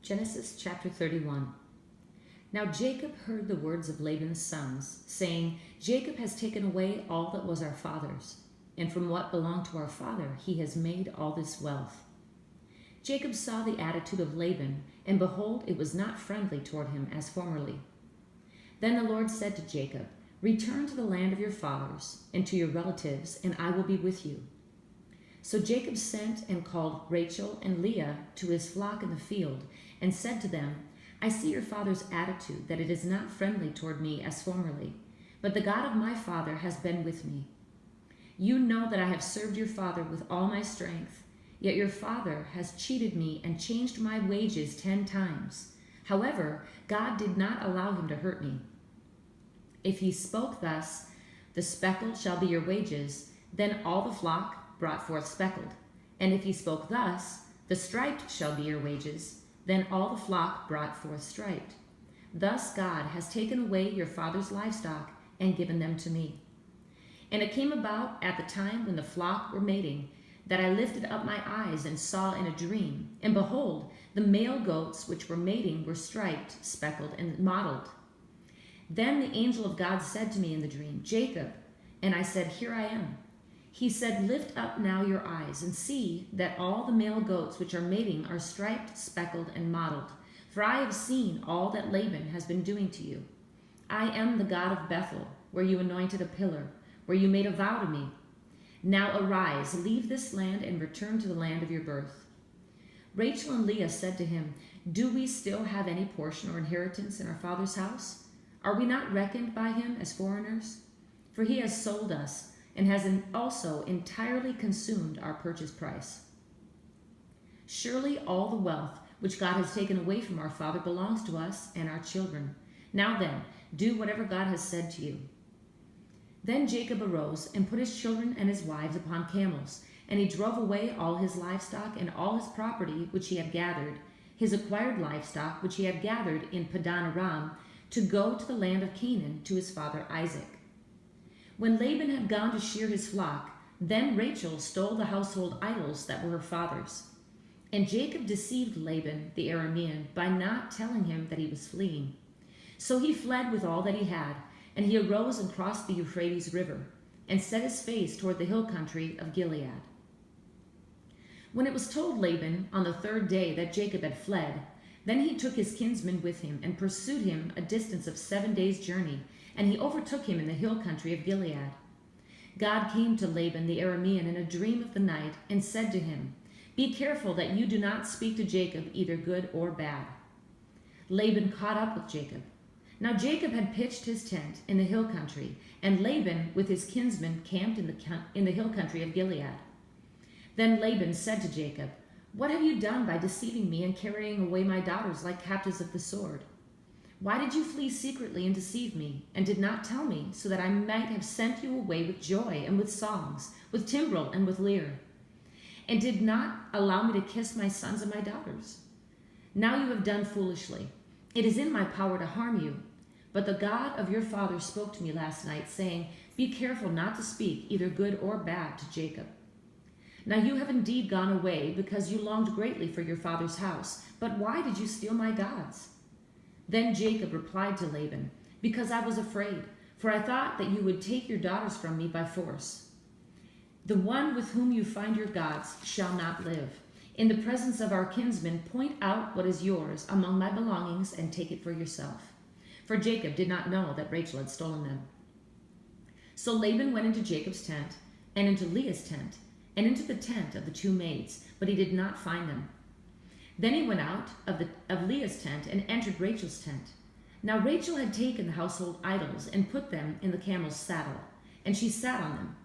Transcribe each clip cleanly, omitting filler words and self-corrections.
Genesis chapter 31. Now Jacob heard the words of Laban's sons, saying, Jacob has taken away all that was our father's, and from what belonged to our father he has made all this wealth. Jacob saw the attitude of Laban, and behold, it was not friendly toward him as formerly. Then the Lord said to Jacob, Return to the land of your fathers, and to your relatives, and I will be with you. So Jacob sent and called Rachel and Leah to his flock in the field, and said to them, I see your father's attitude, that it is not friendly toward me as formerly, but the God of my father has been with me. You know that I have served your father with all my strength, yet your father has cheated me and changed my wages 10 times. However, God did not allow him to hurt me. If he spoke thus, the speckled shall be your wages, then all the flock brought forth speckled. And if he spoke thus, the striped shall be your wages, then all the flock brought forth striped. Thus God has taken away your father's livestock and given them to me. And it came about at the time when the flock were mating, that I lifted up my eyes and saw in a dream, and behold, the male goats which were mating were striped, speckled, and mottled. Then the angel of God said to me in the dream, Jacob. And I said, Here I am. He said, Lift up now your eyes, and see that all the male goats which are mating are striped, speckled, and mottled. For I have seen all that Laban has been doing to you. I am the God of Bethel, where you anointed a pillar, where you made a vow to me. Now arise, leave this land, and return to the land of your birth. Rachel and Leah said to him, Do we still have any portion or inheritance in our father's house? Are we not reckoned by him as foreigners? For he has sold us, and has also entirely consumed our purchase price. Surely all the wealth which God has taken away from our father belongs to us and our children. Now then, do whatever God has said to you. Then Jacob arose and put his children and his wives upon camels, and he drove away all his livestock and all his property which he had gathered, his acquired livestock which he had gathered in Padan Aram, to go to the land of Canaan to his father Isaac. When Laban had gone to shear his flock, then Rachel stole the household idols that were her father's. And Jacob deceived Laban the Aramean by not telling him that he was fleeing. So he fled with all that he had, and he arose and crossed the Euphrates River, and set his face toward the hill country of Gilead. When it was told Laban on the 3rd day that Jacob had fled, then he took his kinsman with him and pursued him a distance of 7 days' journey, and he overtook him in the hill country of Gilead. God came to Laban the Aramean in a dream of the night and said to him, Be careful that you do not speak to Jacob either good or bad. Laban caught up with Jacob. Now Jacob had pitched his tent in the hill country, and Laban with his kinsmen camped in the hill country of Gilead. Then Laban said to Jacob, What have you done by deceiving me and carrying away my daughters like captives of the sword? Why did you flee secretly and deceive me, and did not tell me, so that I might have sent you away with joy and with songs, with timbrel and with lyre, and did not allow me to kiss my sons and my daughters? Now you have done foolishly. It is in my power to harm you. But the God of your father spoke to me last night, saying, Be careful not to speak either good or bad to Jacob. Now you have indeed gone away because you longed greatly for your father's house. But why did you steal my gods? Then Jacob replied to Laban, Because I was afraid, for I thought that you would take your daughters from me by force. The one with whom you find your gods shall not live. In the presence of our kinsmen, point out what is yours among my belongings and take it for yourself. For Jacob did not know that Rachel had stolen them. So Laban went into Jacob's tent, and into Leah's tent, and into the tent of the 2 maids, but he did not find them. Then he went out of Leah's tent and entered Rachel's tent. Now Rachel had taken the household idols and put them in the camel's saddle, and she sat on them.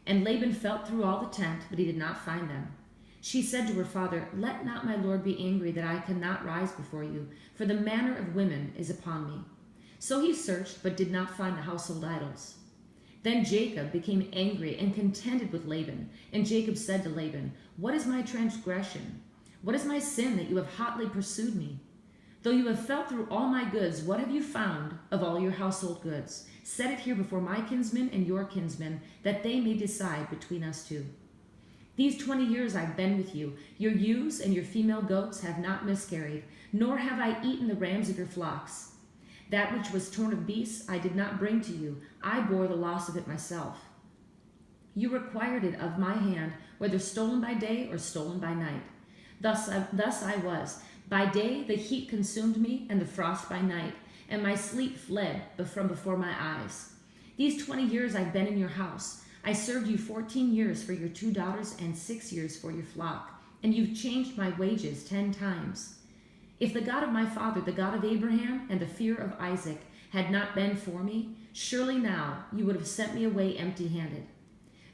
And Laban felt through all the tent, but he did not find them. She said to her father, Let not my lord be angry that I cannot rise before you, for the manner of women is upon me. So he searched, but did not find the household idols. Then Jacob became angry and contended with Laban. And Jacob said to Laban, What is my transgression? What is my sin that you have hotly pursued me? Though you have felt through all my goods, what have you found of all your household goods? Set it here before my kinsmen and your kinsmen, that they may decide between us two. These 20 years I've been with you. Your ewes and your female goats have not miscarried, nor have I eaten the rams of your flocks. That which was torn of beasts I did not bring to you. I bore the loss of it myself. You required it of my hand, whether stolen by day or stolen by night. Thus I was. By day the heat consumed me, and the frost by night, and my sleep fled from before my eyes. These 20 years I've been in your house. I served you 14 years for your 2 daughters and 6 years for your flock, and you've changed my wages 10 times. If the God of my father, the God of Abraham, and the fear of Isaac had not been for me, surely now you would have sent me away empty-handed.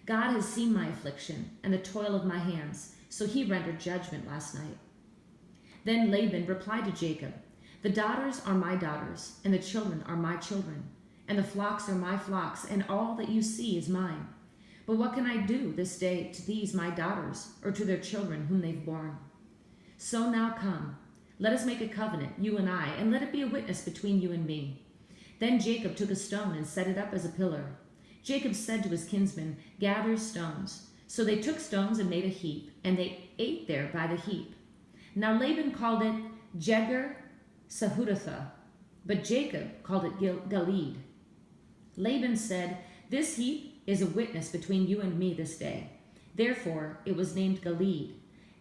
God has seen my affliction and the toil of my hands, so he rendered judgment last night. Then Laban replied to Jacob, the daughters are my daughters, and the children are my children, and the flocks are my flocks, and all that you see is mine. But what can I do this day to these my daughters, or to their children whom they've borne? So now come, let us make a covenant, you and I, and let it be a witness between you and me. Then Jacob took a stone and set it up as a pillar. Jacob said to his kinsmen, gather stones. So they took stones and made a heap, and they ate there by the heap. Now Laban called it Jegar-Sahadutha, but Jacob called it Gilead. Laban said, this heap is a witness between you and me this day. Therefore it was named Gilead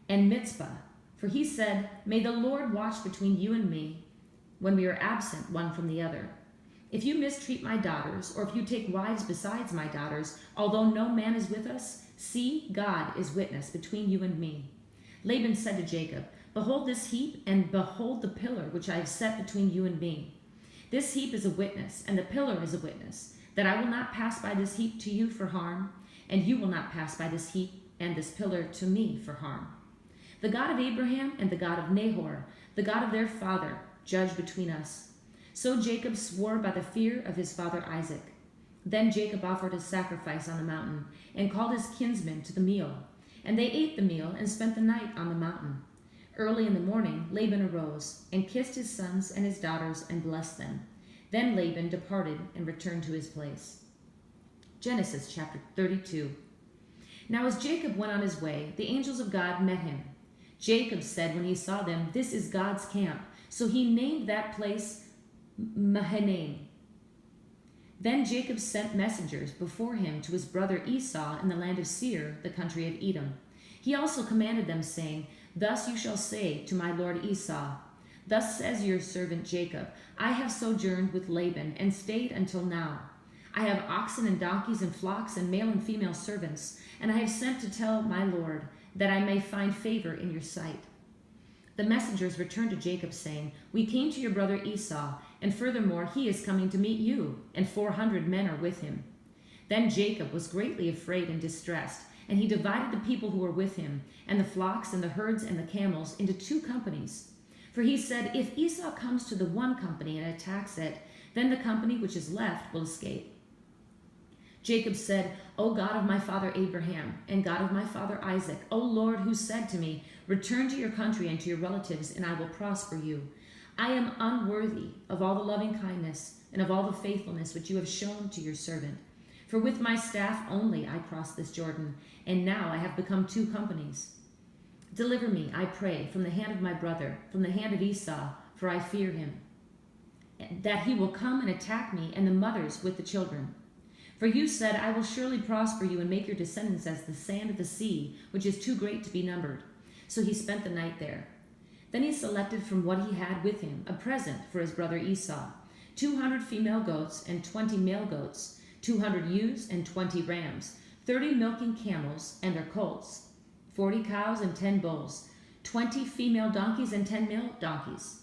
and Mizpah, for he said, may the Lord watch between you and me when we are absent one from the other. If you mistreat my daughters, or if you take wives besides my daughters, although no man is with us, see, God is witness between you and me. Laban said to Jacob, behold this heap, and behold the pillar which I have set between you and me. This heap is a witness, and the pillar is a witness, that I will not pass by this heap to you for harm, and you will not pass by this heap and this pillar to me for harm. The God of Abraham and the God of Nahor, the God of their father, judge between us. So Jacob swore by the fear of his father Isaac. Then Jacob offered a sacrifice on the mountain, and called his kinsmen to the meal. And they ate the meal and spent the night on the mountain. Early in the morning Laban arose, and kissed his sons and his daughters, and blessed them. Then Laban departed and returned to his place. Genesis chapter 32. Now as Jacob went on his way, the angels of God met him. Jacob said when he saw them, this is God's camp. So he named that place Mahanaim. Then Jacob sent messengers before him to his brother Esau in the land of Seir, the country of Edom. He also commanded them, saying, thus you shall say to my lord Esau, thus says your servant Jacob, I have sojourned with Laban and stayed until now. I have oxen and donkeys and flocks and male and female servants, and I have sent to tell my lord, that I may find favor in your sight. The messengers returned to Jacob, saying, we came to your brother Esau, and furthermore he is coming to meet you, and 400 men are with him. Then Jacob was greatly afraid and distressed, and he divided the people who were with him, and the flocks and the herds and the camels, into 2 companies. For he said, if Esau comes to the one company and attacks it, then the company which is left will escape. Jacob said, O God of my father Abraham, and God of my father Isaac, O Lord, who said to me, return to your country and to your relatives, and I will prosper you. I am unworthy of all the loving kindness and of all the faithfulness which you have shown to your servant. For with my staff only I crossed this Jordan, and now I have become 2 companies. Deliver me, I pray, from the hand of my brother, from the hand of Esau, for I fear him, that he will come and attack me and the mothers with the children. For you said, I will surely prosper you and make your descendants as the sand of the sea, which is too great to be numbered. So he spent the night there. Then he selected from what he had with him a present for his brother Esau, 200 female goats and 20 male goats, 200 ewes and 20 rams, 30 milking camels and their colts, 40 cows and 10 bulls, 20 female donkeys and 10 male donkeys.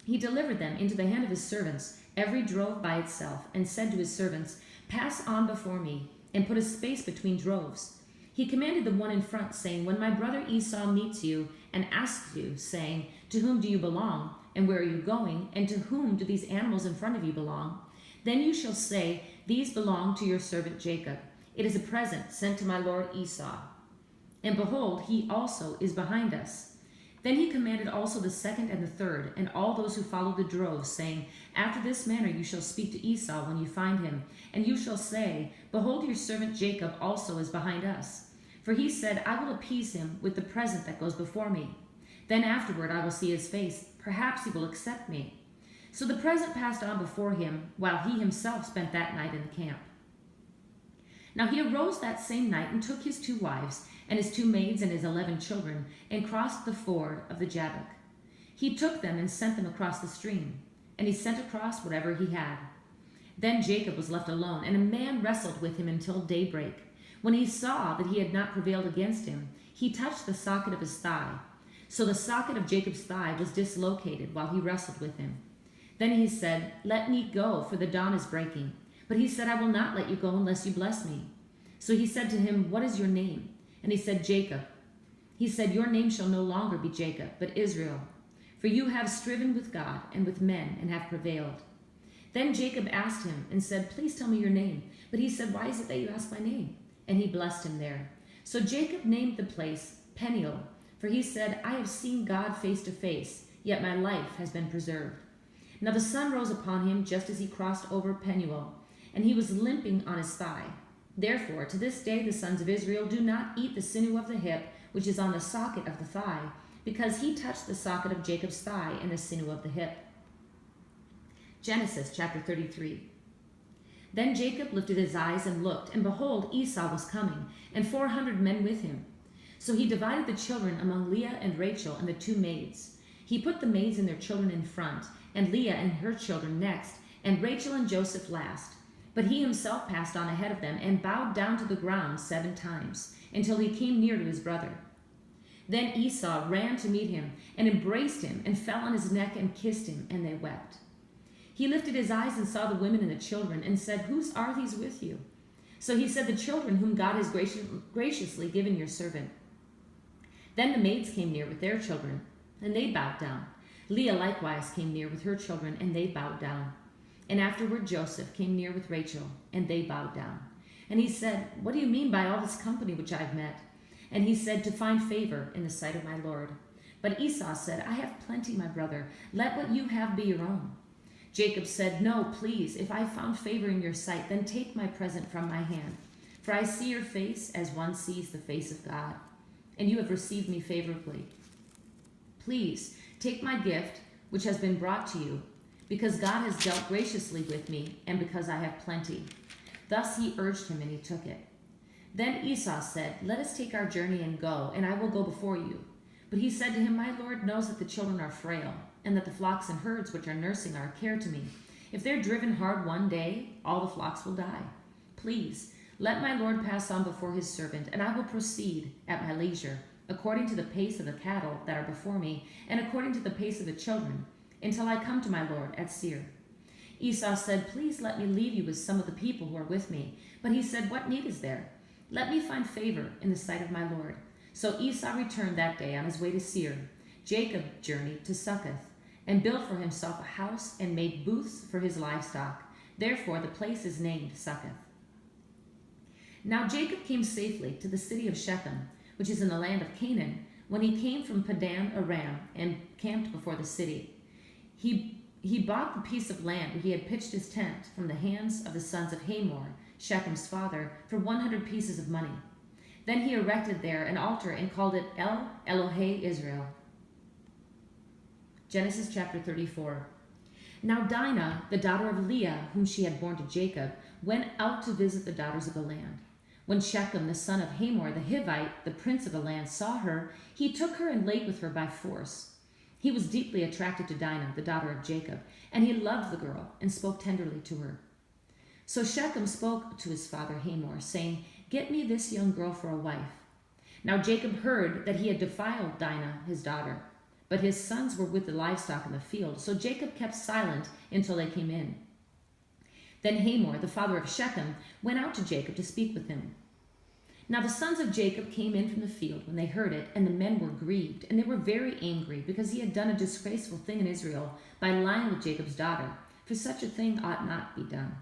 He delivered them into the hand of his servants, every drove by itself, and said to his servants, pass on before me, and put a space between droves. He commanded the one in front, saying, when my brother Esau meets you and asks you, saying, to whom do you belong, and where are you going, and to whom do these animals in front of you belong? Then you shall say, these belong to your servant Jacob. It is a present sent to my lord Esau. And behold, he also is behind us. Then he commanded also the second and the third, and all those who followed the droves, saying, after this manner you shall speak to Esau when you find him, and you shall say, behold, your servant Jacob also is behind us. For he said, I will appease him with the present that goes before me. Then afterward I will see his face. Perhaps he will accept me. So the present passed on before him, while he himself spent that night in the camp. Now he arose that same night and took his 2 wives and his 2 maids and his 11 children and crossed the ford of the Jabbok. He took them and sent them across the stream, and he sent across whatever he had. Then Jacob was left alone, and a man wrestled with him until daybreak. When he saw that he had not prevailed against him, he touched the socket of his thigh. So the socket of Jacob's thigh was dislocated while he wrestled with him. Then he said, Let me go, for the dawn is breaking. But he said, I will not let you go unless you bless me. So he said to him, What is your name? And he said, Jacob. He said, Your name shall no longer be Jacob, but Israel. For you have striven with God and with men and have prevailed. Then Jacob asked him and said, Please tell me your name. But he said, Why is it that you ask my name? And he blessed him there. So Jacob named the place Peniel, for he said, I have seen God face to face, yet my life has been preserved. Now the sun rose upon him just as he crossed over Penuel, and he was limping on his thigh. Therefore, to this day the sons of Israel do not eat the sinew of the hip, which is on the socket of the thigh, because he touched the socket of Jacob's thigh and the sinew of the hip. Genesis chapter 33. Then Jacob lifted his eyes and looked, and behold, Esau was coming, and 400 men with him. So he divided the children among Leah and Rachel and the 2 maids. He put the maids and their children in front, and Leah and her children next, and Rachel and Joseph last. But he himself passed on ahead of them and bowed down to the ground 7 times, until he came near to his brother. Then Esau ran to meet him and embraced him and fell on his neck and kissed him, and they wept. He lifted his eyes and saw the women and the children and said, Whose are these with you? So he said, The children whom God has graciously given your servant. Then the maids came near with their children, and they bowed down. Leah likewise came near with her children, and they bowed down. And afterward Joseph came near with Rachel, and they bowed down. And he said, What do you mean by all this company which I have met? And he said, To find favor in the sight of my Lord. But Esau said, I have plenty, my brother. Let what you have be your own. Jacob said, No, please, if I found favor in your sight, then take my present from my hand. For I see your face as one sees the face of God, and you have received me favorably. Please, take my gift, which has been brought to you, because God has dealt graciously with me, and because I have plenty. Thus he urged him, and he took it. Then Esau said, Let us take our journey and go, and I will go before you. But he said to him, My Lord knows that the children are frail, and that the flocks and herds which are nursing are a care to me. If they're driven hard one day, all the flocks will die. Please, let my Lord pass on before his servant, and I will proceed at my leisure, according to the pace of the cattle that are before me, and according to the pace of the children, until I come to my Lord at Seir. Esau said, Please let me leave you with some of the people who are with me. But he said, What need is there? Let me find favor in the sight of my Lord. So Esau returned that day on his way to Seir. Jacob journeyed to Succoth, and built for himself a house and made booths for his livestock. Therefore the place is named Succoth. Now Jacob came safely to the city of Shechem, which is in the land of Canaan, when he came from Padan Aram and camped before the city. He bought the piece of land where he had pitched his tent from the hands of the sons of Hamor, Shechem's father, for 100 pieces of money. Then he erected there an altar and called it El Elohe Israel. Genesis chapter 34. Now Dinah, the daughter of Leah, whom she had borne to Jacob, went out to visit the daughters of the land. When Shechem, the son of Hamor the Hivite, the prince of the land, saw her, he took her and laid with her by force. He was deeply attracted to Dinah, the daughter of Jacob, and he loved the girl and spoke tenderly to her. So Shechem spoke to his father Hamor, saying, Get me this young girl for a wife. Now Jacob heard that he had defiled Dinah, his daughter, but his sons were with the livestock in the field, so Jacob kept silent until they came in. Then Hamor, the father of Shechem, went out to Jacob to speak with him. Now the sons of Jacob came in from the field when they heard it, and the men were grieved, and they were very angry, because he had done a disgraceful thing in Israel by lying with Jacob's daughter, for such a thing ought not be done.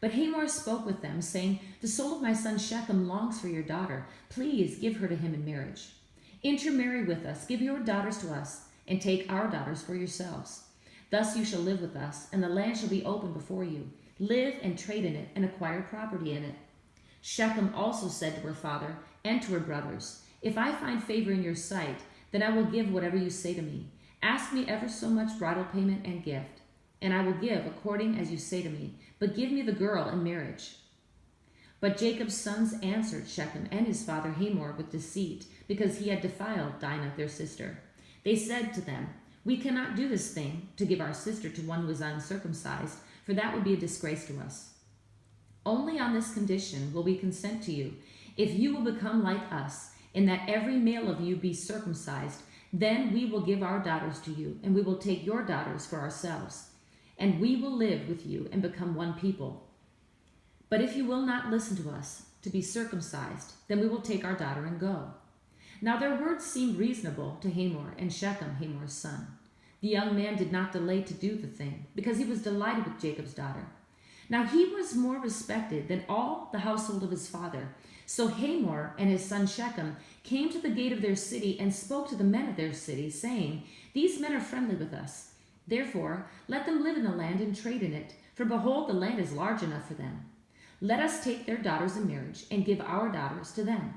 But Hamor spoke with them, saying, The soul of my son Shechem longs for your daughter. Please give her to him in marriage. Intermarry with us, give your daughters to us, and take our daughters for yourselves. Thus you shall live with us, and the land shall be open before you. Live and trade in it, and acquire property in it. Shechem also said to her father, and to her brothers, "If I find favor in your sight, then I will give whatever you say to me. Ask me ever so much bridal payment and gift, and I will give according as you say to me, but give me the girl in marriage." But Jacob's sons answered Shechem and his father Hamor with deceit, because he had defiled Dinah, their sister. They said to them, "We cannot do this thing, to give our sister to one who is uncircumcised, for that would be a disgrace to us. Only on this condition will we consent to you, if you will become like us, in that every male of you be circumcised, then we will give our daughters to you, and we will take your daughters for ourselves, and we will live with you and become one people. But if you will not listen to us, to be circumcised, then we will take our daughter and go." Now their words seemed reasonable to Hamor and Shechem, Hamor's son. The young man did not delay to do the thing, because he was delighted with Jacob's daughter. Now he was more respected than all the household of his father. So Hamor and his son Shechem came to the gate of their city and spoke to the men of their city, saying, "These men are friendly with us. Therefore, let them live in the land and trade in it, for behold, the land is large enough for them. Let us take their daughters in marriage and give our daughters to them.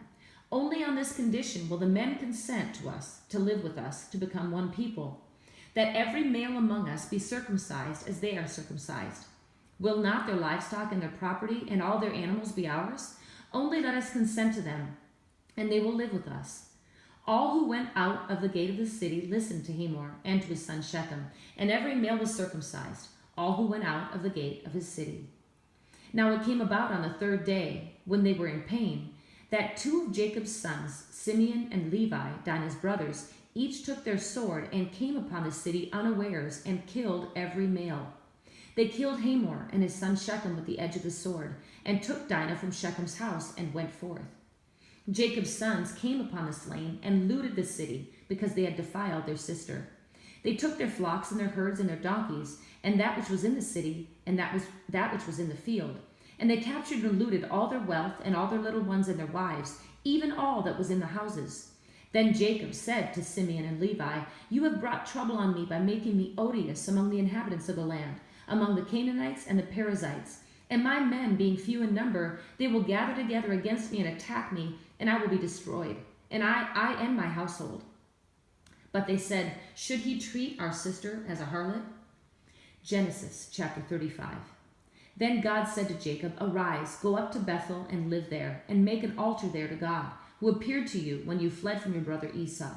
Only on this condition will the men consent to us to live with us, to become one people, that every male among us be circumcised as they are circumcised. Will not their livestock and their property and all their animals be ours? Only let us consent to them, and they will live with us." All who went out of the gate of the city listened to Hamor and to his son Shechem, and every male was circumcised, all who went out of the gate of his city. Now it came about on the third day, when they were in pain, that two of Jacob's sons, Simeon and Levi, Dinah's brothers, each took their sword and came upon the city unawares and killed every male. They killed Hamor and his son Shechem with the edge of the sword, and took Dinah from Shechem's house and went forth. Jacob's sons came upon the slain and looted the city, because they had defiled their sister. They took their flocks and their herds and their donkeys, and that which was in the city, and that which was in the field. And they captured and looted all their wealth, and all their little ones and their wives, even all that was in the houses. Then Jacob said to Simeon and Levi, "You have brought trouble on me by making me odious among the inhabitants of the land, among the Canaanites and the Perizzites. And my men, being few in number, they will gather together against me and attack me, and I will be destroyed, and I and my household." But they said, "Should he treat our sister as a harlot?" Genesis chapter 35. Then God said to Jacob, "Arise, go up to Bethel and live there, and make an altar there to God, who appeared to you when you fled from your brother Esau."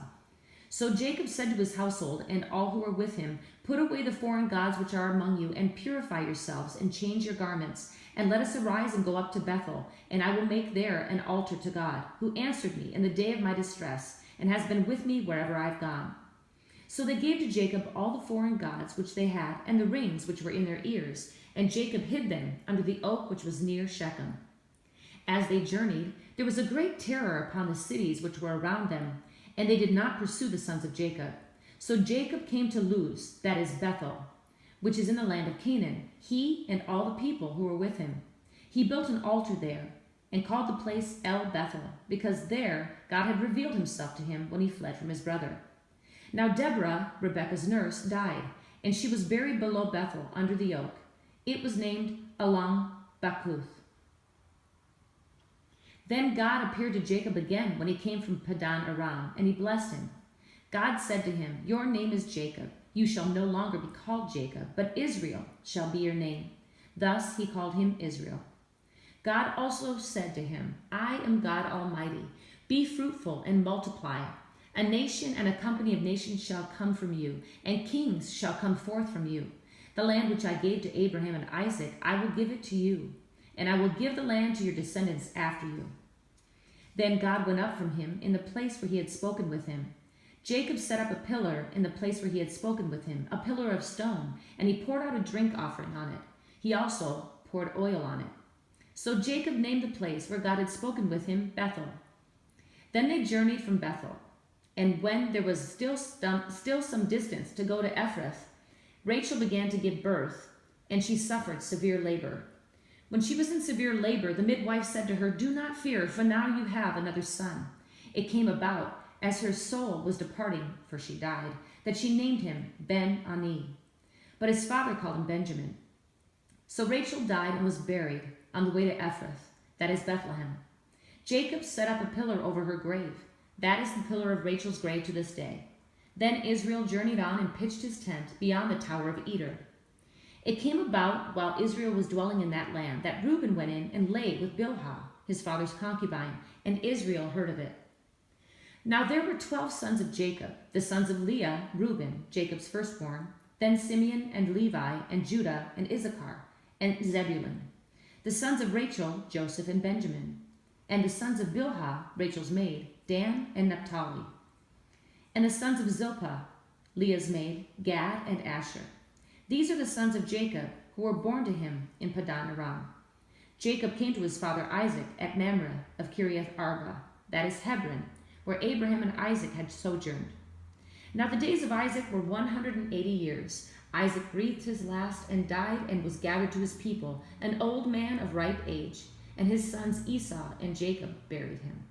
So Jacob said to his household and all who were with him, "Put away the foreign gods which are among you, and purify yourselves, and change your garments, and let us arise and go up to Bethel, and I will make there an altar to God, who answered me in the day of my distress, and has been with me wherever I have gone." So they gave to Jacob all the foreign gods which they had, and the rings which were in their ears, and Jacob hid them under the oak which was near Shechem. As they journeyed, there was a great terror upon the cities which were around them, and they did not pursue the sons of Jacob. So Jacob came to Luz, that is Bethel, which is in the land of Canaan, he and all the people who were with him. He built an altar there, and called the place El Bethel, because there God had revealed himself to him when he fled from his brother. Now Debra, Rebekah's nurse, died, and she was buried below Bethel under the oak. It was named Alon Bakuth. Then God appeared to Jacob again when he came from Padan Aram, and he blessed him. God said to him, "Your name is Jacob. You shall no longer be called Jacob, but Israel shall be your name." Thus he called him Israel. God also said to him, "I am God Almighty. Be fruitful and multiply. A nation and a company of nations shall come from you, and kings shall come forth from you. The land which I gave to Abraham and Isaac, I will give it to you, and I will give the land to your descendants after you." Then God went up from him in the place where he had spoken with him. Jacob set up a pillar in the place where he had spoken with him, a pillar of stone, and he poured out a drink offering on it. He also poured oil on it. So Jacob named the place where God had spoken with him Bethel. Then they journeyed from Bethel, and when there was still some distance to go to Ephrath, Rachel began to give birth, and she suffered severe labor. When she was in severe labor, the midwife said to her, "Do not fear, for now you have another son." It came about, as her soul was departing, for she died, that she named him Ben-Ani. But his father called him Benjamin. So Rachel died and was buried on the way to Ephrath, that is Bethlehem. Jacob set up a pillar over her grave. That is the pillar of Rachel's grave to this day. Then Israel journeyed on and pitched his tent beyond the Tower of Eder. It came about while Israel was dwelling in that land that Reuben went in and lay with Bilhah, his father's concubine, and Israel heard of it. Now there were 12 sons of Jacob, the sons of Leah, Reuben, Jacob's firstborn, then Simeon and Levi and Judah and Issachar and Zebulun. The sons of Rachel, Joseph and Benjamin. And the sons of Bilhah, Rachel's maid, Dan and Naphtali. And the sons of Zilpah, Leah's maid, Gad and Asher. These are the sons of Jacob, who were born to him in Padan Aram. Jacob came to his father Isaac at Mamre of Kiriath Arba, that is Hebron, where Abraham and Isaac had sojourned. Now the days of Isaac were 180 years. Isaac breathed his last and died and was gathered to his people, an old man of ripe age, and his sons Esau and Jacob buried him.